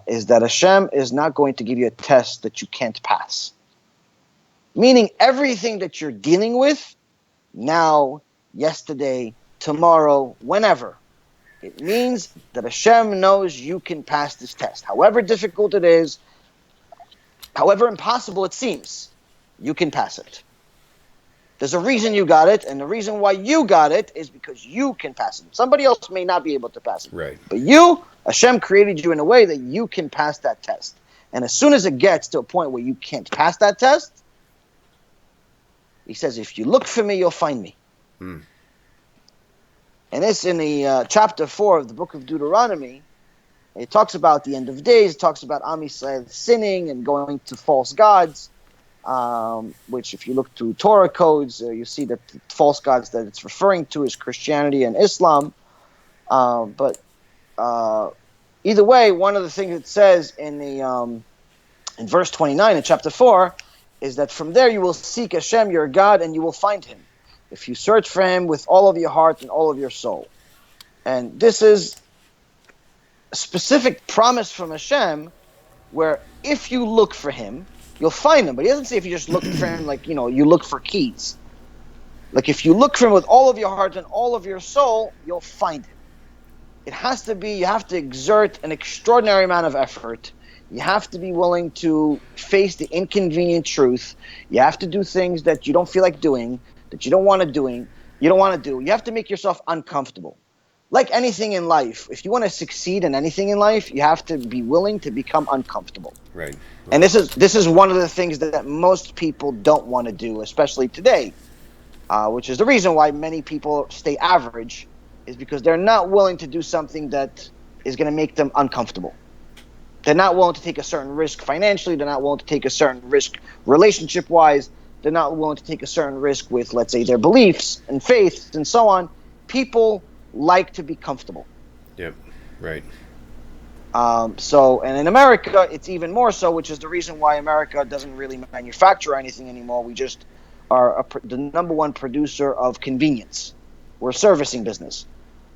B: is that Hashem is not going to give you a test that you can't pass. Meaning everything that you're dealing with now, yesterday, tomorrow, whenever, it means that Hashem knows you can pass this test. However difficult it is, however impossible it seems, you can pass it. There's a reason you got it, and the reason why you got it is because you can pass it. Somebody else may not be able to pass it.
A: Right.
B: But you, Hashem created you in a way that you can pass that test. And as soon as it gets to a point where you can't pass that test, he says, if you look for me, you'll find me. And this in the chapter 4 of the book of Deuteronomy. It talks about the end of days. It talks about Am Yisrael sinning and going to false gods, which if you look through Torah codes, you see that the false gods that it's referring to is Christianity and Islam. But either way, one of the things it says in verse 29 in chapter 4 is that from there you will seek Hashem, your God, and you will find him, if you search for him with all of your heart and all of your soul. And this is specific promise from Hashem, where if you look for him, you'll find him. But he doesn't say if you just look for him, like, you look for keys. Like, if you look for him with all of your heart and all of your soul, you'll find him. It has to be, you have to exert an extraordinary amount of effort. You have to be willing to face the inconvenient truth. You have to do things that you don't feel like doing, that you don't want to do. You have to make yourself uncomfortable. Like anything in life, if you want to succeed in anything in life, you have to be willing to become uncomfortable.
A: Right.
B: And this is one of the things that most people don't want to do, especially today, which is the reason why many people stay average, is because they're not willing to do something that is going to make them uncomfortable. They're not willing to take a certain risk financially. They're not willing to take a certain risk relationship-wise. They're not willing to take a certain risk with, let's say, their beliefs and faiths and so on. People like to be comfortable.
A: Yep. Right.
B: And in America, it's even more so, which is the reason why America doesn't really manufacture anything anymore. We just are the number one producer of convenience. We're a servicing business.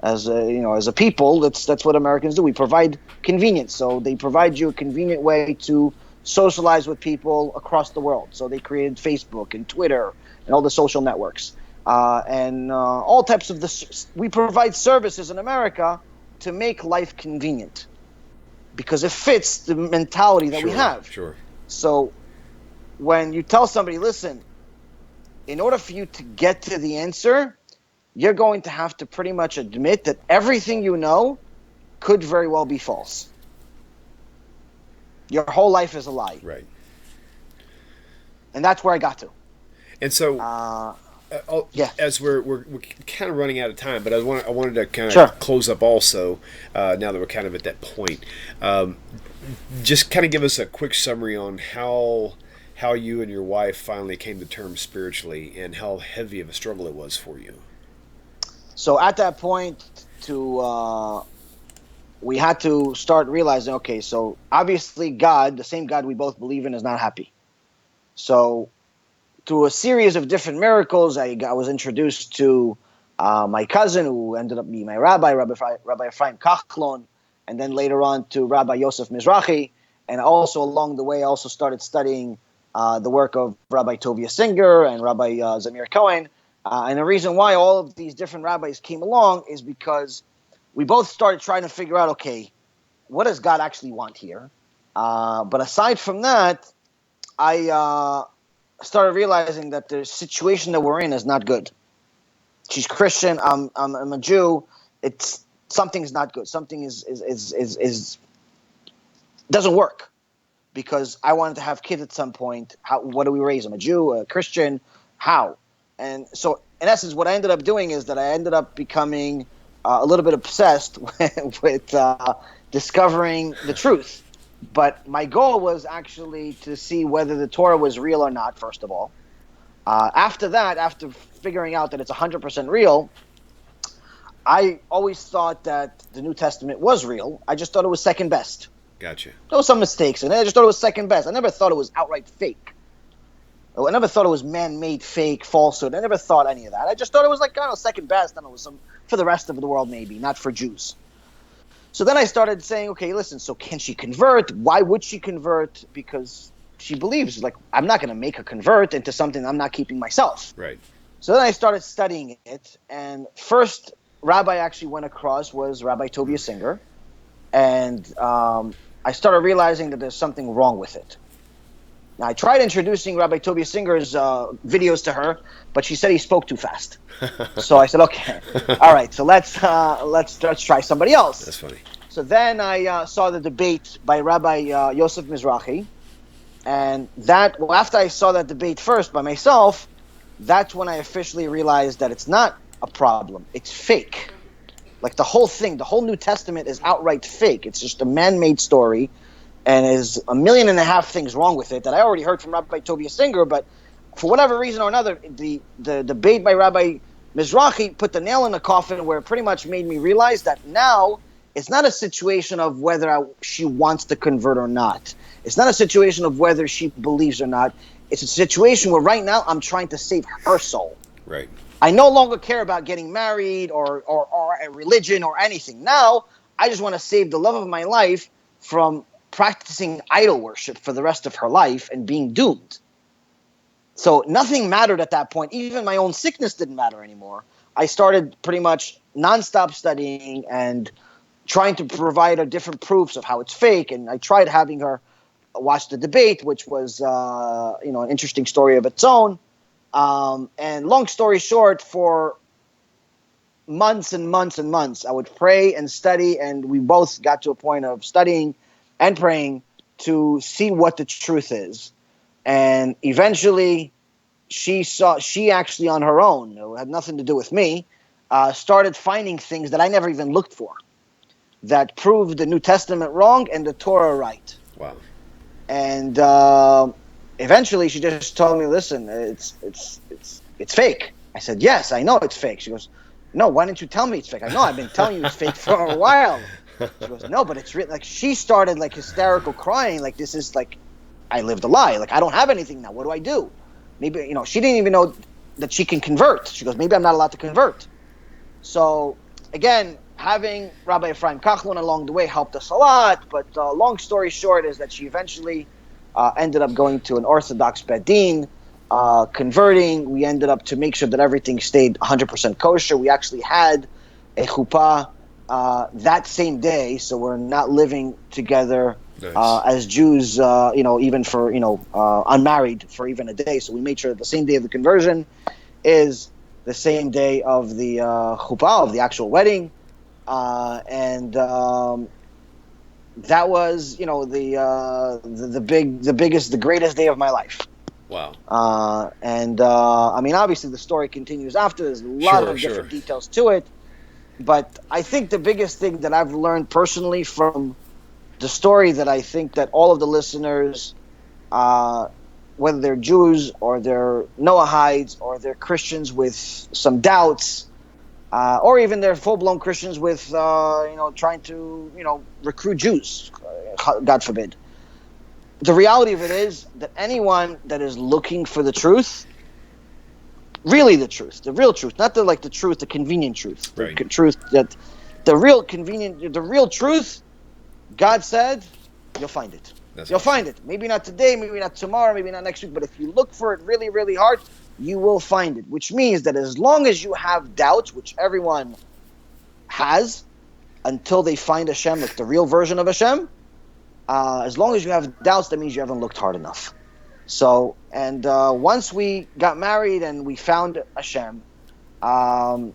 B: As a people, that's what Americans do. We provide convenience. So they provide you a convenient way to socialize with people across the world. So they created Facebook and Twitter and all the social networks and all types of this. We provide services in America to make life convenient because it fits the mentality that we have.
A: Sure.
B: So when you tell somebody, listen, in order for you to get to the answer, you're going to have to pretty much admit that everything you know could very well be false. Your whole life is a lie.
A: Right.
B: And that's where I got to.
A: And so,
B: yeah.
A: As we're kind of running out of time, but I wanted to kind of
B: Sure.
A: close up also. Now that we're kind of at that point, just kind of give us a quick summary on how you and your wife finally came to terms spiritually, and how heavy of a struggle it was for you.
B: So at that point, we had to start realizing, okay, so obviously God, the same God we both believe in, is not happy. So through a series of different miracles, I was introduced to my cousin, who ended up being my Rabbi Ephraim Kachlon, and then later on to Rabbi Yosef Mizrahi, and also along the way, I also started studying the work of Rabbi Tovia Singer and Rabbi Zamir Cohen. And the reason why all of these different rabbis came along is because we both started trying to figure out, okay, what does God actually want here? But aside from that, I started realizing that the situation that we're in is not good. She's Christian. I'm a Jew. Something's not good. Something is doesn't work, because I wanted to have kids at some point. What do we raise? I'm a Jew, a Christian. How? And so, in essence, what I ended up doing is that I ended up becoming a little bit obsessed with discovering the truth. But my goal was actually to see whether the Torah was real or not, first of all. After that, after figuring out that it's 100% real, I always thought that the New Testament was real. I just thought it was second best.
A: Gotcha.
B: There were some mistakes in it. I just thought it was second best. I never thought it was outright fake. I never thought it was man-made fake, falsehood. I never thought any of that. I just thought it was like, second best, and it was some for the rest of the world, maybe, not for Jews. So then I started saying, okay, listen, so can she convert? Why would she convert? Because she believes, like, I'm not going to make her convert into something I'm not keeping myself.
A: Right.
B: So then I started studying it, and first rabbi I actually went across was Rabbi Tovia Singer, and I started realizing that there's something wrong with it. Now, I tried introducing Rabbi Tovia Singer's videos to her, but she said he spoke too fast. So I said, okay, all right, so let's try somebody else.
A: That's funny.
B: So then I saw the debate by Rabbi Yosef Mizrahi, and after I saw that debate first by myself, that's when I officially realized that it's not a problem, it's fake. Like the whole thing, the whole New Testament is outright fake. It's just a man-made story. And there's 1.5 million things wrong with it that I already heard from Rabbi Tovia Singer, but for whatever reason or another, the debate by Rabbi Mizrahi put the nail in the coffin, where it pretty much made me realize that now it's not a situation of whether she wants to convert or not. It's not a situation of whether she believes or not. It's a situation where right now I'm trying to save her soul.
A: Right.
B: I no longer care about getting married or a religion or anything. Now I just want to save the love of my life from practicing idol worship for the rest of her life and being doomed. So nothing mattered at that point. Even my own sickness didn't matter anymore. I started pretty much nonstop studying and trying to provide her different proofs of how it's fake. And I tried having her watch the debate, which was, an interesting story of its own. And long story short, for months and months and months, I would pray and study, and we both got to a point of studying and praying to see what the truth is. And eventually, she actually on her own, it had nothing to do with me, started finding things that I never even looked for, that proved the New Testament wrong and the Torah right.
A: Wow.
B: And eventually, she just told me, "Listen, it's fake." I said, "Yes, I know it's fake." She goes, "No, why didn't you tell me it's fake?" I know, I've been telling you it's fake for a while. She goes, "No, but it's real." Like, she started like hysterical crying, like, this is like, I lived a lie. Like, I don't have anything now. What do I do? Maybe, she didn't even know that she can convert. She goes, maybe I'm not allowed to convert. So again, having Rabbi Ephraim Kachlon along the way helped us a lot. But long story short is that she eventually ended up going to an Orthodox Beit Din, converting. We ended up to make sure that everything stayed 100% kosher. We actually had a chuppah that same day, so we're not living together as Jews, even for, unmarried for even a day. So we made sure that the same day of the conversion is the same day of the chuppah, of the actual wedding. And that was, the biggest, the greatest day of my life.
A: Wow.
B: Obviously the story continues after. There's a lot of different details to it. But I think the biggest thing that I've learned personally from the story, that I think that all of the listeners, whether they're Jews or they're Noahides or they're Christians with some doubts, or even they're full-blown Christians with, trying to, recruit Jews, God forbid. The reality of it is that anyone that is looking for the truth, really the truth, the real truth, not the truth, the convenient truth,
A: right.
B: The truth that the real truth, God said, you'll find it. You'll find it. Maybe not today, maybe not tomorrow, maybe not next week, but if you look for it really, really hard, you will find it. Which means that as long as you have doubts, which everyone has, until they find Hashem, like the real version of Hashem, as long as you have doubts, that means you haven't looked hard enough. So, and once we got married and we found Hashem, I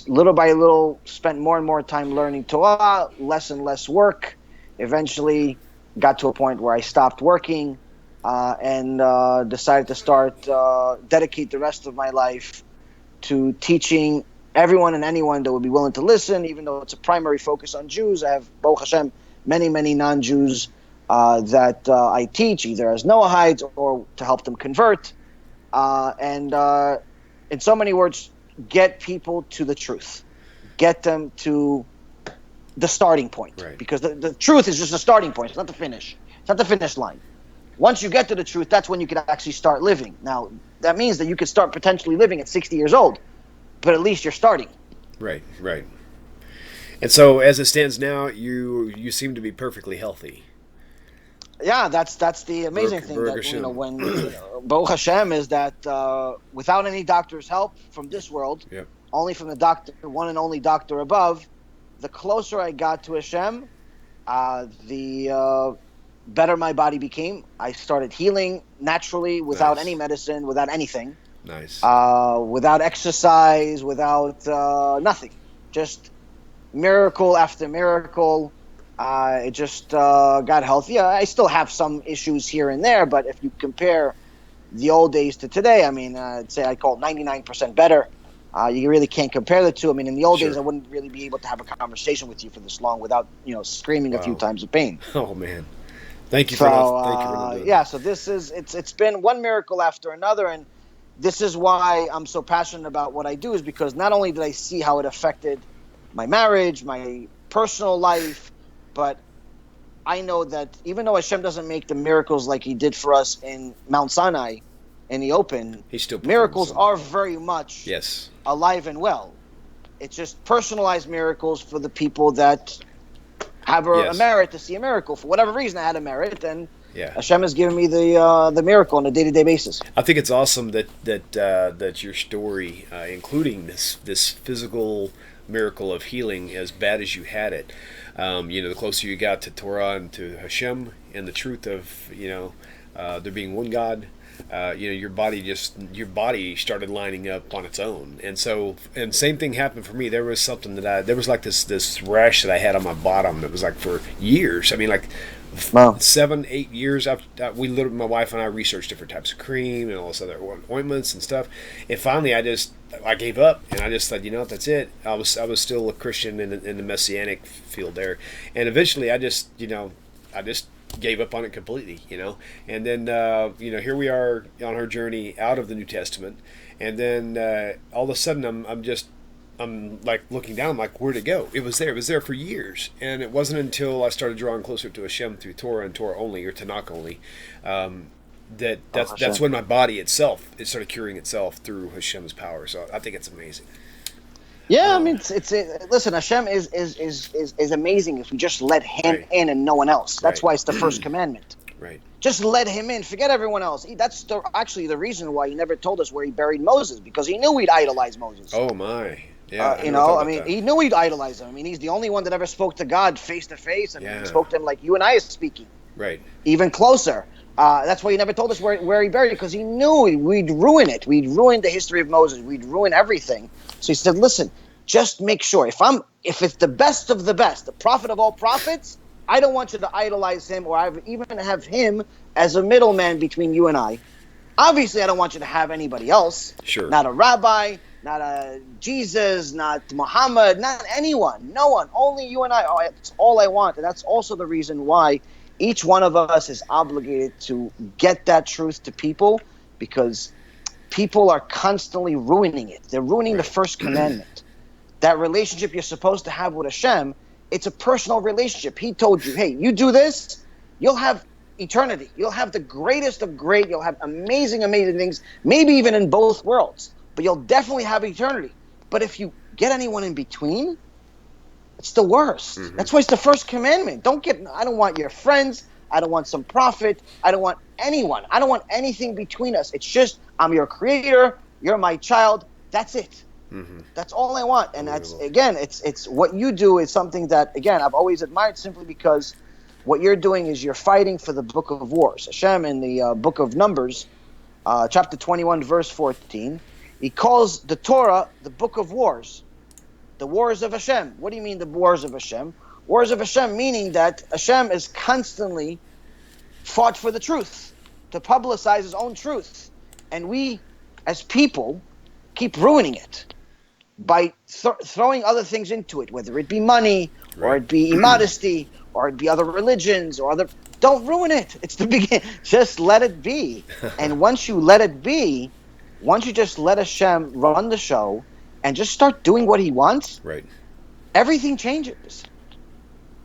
B: little by little spent more and more time learning Torah, less and less work. Eventually got to a point where I stopped working and decided to start dedicate the rest of my life to teaching everyone and anyone that would be willing to listen, even though it's a primary focus on Jews. I have, Baruch Hashem, many, many non-Jews that I teach, either as Noahides or to help them convert. And in so many words, get people to the truth. Get them to the starting point.
A: Right.
B: Because the truth is just the starting point. It's not the finish. It's not the finish line. Once you get to the truth, that's when you can actually start living. Now, that means that you could start potentially living at 60 years old, but at least you're starting.
A: Right, right. And so, as it stands now, you seem to be perfectly healthy.
B: Yeah, that's the amazing thing that when Baruch Hashem is that without any doctor's help from this world,
A: yep.
B: only from the doctor, one and only doctor above, the closer I got to Hashem, the better my body became. I started healing naturally, without any medicine, without anything.
A: Nice.
B: Without exercise, without nothing. Just miracle after miracle. It just got healthy. I still have some issues here and there, but if you compare the old days to today, I mean, I'd say I call it 99% better. You really can't compare the two. I mean, in the old days, I wouldn't really be able to have a conversation with you for this long without, screaming a few times of pain.
A: Oh man, thank you for that.
B: Yeah. So this is it's been one miracle after another, and this is why I'm so passionate about what I do, is because not only did I see how it affected my marriage, my personal life, but I know that even though Hashem doesn't make the miracles like He did for us in Mount Sinai, in the open,
A: He still
B: miracles are very much
A: yes
B: alive and well. It's just personalized miracles for the people that have a
A: Yes.
B: merit to see a miracle. For whatever reason, I had a merit, and
A: Yeah.
B: Hashem has given me the miracle on a day-to-day basis.
A: I think it's awesome that your story, including this physical miracle of healing, as bad as you had it, the closer you got to Torah and to Hashem and the truth of there being one God, your body started lining up on its own, and same thing happened for me. There was something there was like this rash that I had on my bottom that was like for years. I mean, like.
B: Wow.
A: 7-8 years we literally, my wife and I researched different types of cream and all this other ointments and stuff, and finally I gave up, and I just thought, that's it. I was still a Christian in the Messianic field there, and eventually I just gave up on it completely, and then here we are on our journey out of the New Testament, and then all of a sudden I'm like looking down, I'm like, where'd it go? It was there for years. And it wasn't until I started drawing closer to Hashem through Torah and Torah only, or Tanakh only, that's when my body itself, it started curing itself through Hashem's power. So I think it's amazing.
B: Yeah, I mean, listen, Hashem is amazing if we just let him in and no one else. That's why it's the first commandment.
A: Right.
B: Just let him in. Forget everyone else. That's actually the reason why he never told us where he buried Moses, because he knew we'd idolize Moses.
A: Oh, my. Yeah,
B: he knew he'd idolize him. I mean, he's the only one that ever spoke to God face to face, and he spoke to him like you and I are speaking.
A: Right.
B: Even closer. That's why he never told us where he buried it, because he knew we'd ruin it. We'd ruin the history of Moses. We'd ruin everything. So he said, listen, just make sure. If it's the best of the best, the prophet of all prophets, I don't want you to idolize him or even have him as a middleman between you and I. Obviously, I don't want you to have anybody else.
A: Sure.
B: Not a rabbi, not a Jesus, not Muhammad, not anyone. No one. Only you and I. Oh, that's all I want. And that's also the reason why each one of us is obligated to get that truth to people, because people are constantly ruining it. They're ruining the first commandment. That relationship you're supposed to have with Hashem, it's a personal relationship. He told you, hey, you do this, you'll have eternity. You'll have the greatest of great. You'll have amazing, amazing things, maybe even in both worlds. But you'll definitely have eternity. But if you get anyone in between, it's the worst. Mm-hmm. That's why it's the first commandment. I don't want your friends. I don't want some prophet. I don't want anyone. I don't want anything between us. It's just, I'm your creator. You're my child. That's it. Mm-hmm. That's all I want. And that's, again, it's what you do is something that, again, I've always admired, simply because what you're doing is you're fighting for the book of wars. Hashem in the book of Numbers, chapter 21, verse 14, he calls the Torah the book of wars, the wars of Hashem. What do you mean the wars of Hashem? Wars of Hashem meaning that Hashem is constantly fought for the truth, to publicize his own truth. And we, as people, keep ruining it by throwing other things into it, whether it be money, or it be immodesty, or it be other religions, or other... Don't ruin it. It's the beginning. Just let it be. And once you let it be, once you just let Hashem run the show and just start doing what he wants, everything changes.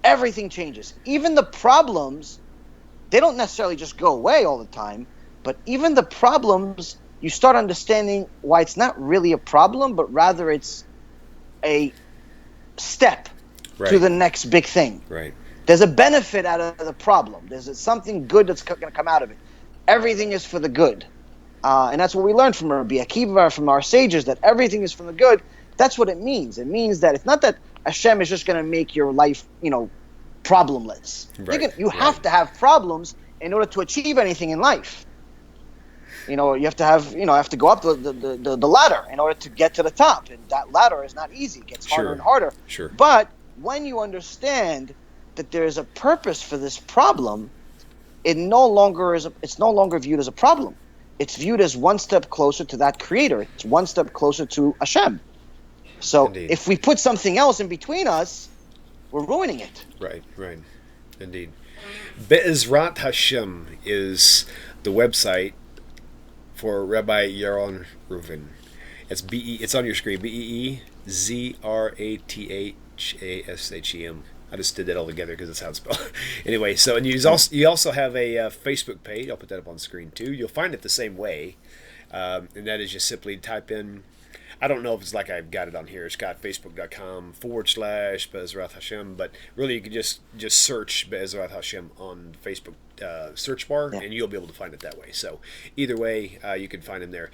B: Everything changes. Even the problems, they don't necessarily just go away all the time, but even the problems, you start understanding why it's not really a problem, but rather it's a step to the next big thing. Right. There's a benefit out of the problem. There's something good that's going to come out of it. Everything is for the good. And that's what we learned from Rabbi Akiva, from our sages, that everything is for the good. That's what it means. It means that it's not that Hashem is just going to make your life, problemless. Right. You have to have problems in order to achieve anything in life. You have to have to go up the ladder in order to get to the top. And that ladder is not easy. It gets harder and harder. Sure. But when you understand that there is a purpose for this problem, it's no longer viewed as a problem. It's viewed as one step closer to that creator. It's one step closer to Hashem. So if we put something else in between us, we're ruining it. Right.
A: Indeed. Be'ezrat Hashem is the website for Rabbi Yaron Reuven. It's on your screen. BEEZRATHASHEM. I just did that all together because that's how it's spelled. Anyway, so and you also have a Facebook page. I'll put that up on the screen too. You'll find it the same way, and that is just simply type in. I don't know if it's like I've got it on here. It's got facebook.com/Be'ezrat Hashem, but really you can just search Be'ezrat Hashem on Facebook search bar, and you'll be able to find it that way. So either way, you can find him there.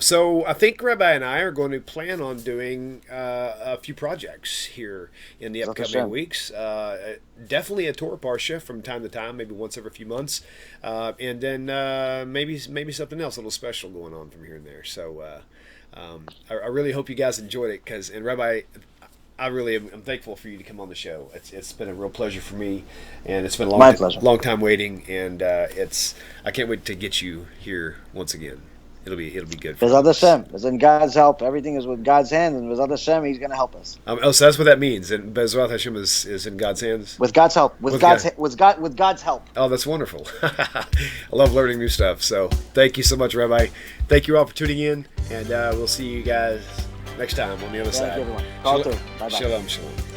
A: So I think Rabbi and I are going to plan on doing a few projects here in the upcoming weeks. Definitely a Torah Parsha from time to time, maybe once every few months, and then maybe something else a little special going on from here and there. So I really hope you guys enjoyed it, and Rabbi, I really am thankful for you to come on the show. It's been a real pleasure for me, and it's been a long time waiting, and I can't wait to get you here once again. It'll be good.
B: Bezrat Hashem. It's in God's help. Everything is with God's hand, and Bezrat Hashem, He's going to help us.
A: So that's what that means. And Bezrat Hashem is in God's hands.
B: With God's help. With God's help.
A: Oh, that's wonderful. I love learning new stuff. So thank you so much, Rabbi. Thank you all for tuning in, and we'll see you guys next time on the other side.
B: Everyone. Bye-bye.
A: Shalom, shalom.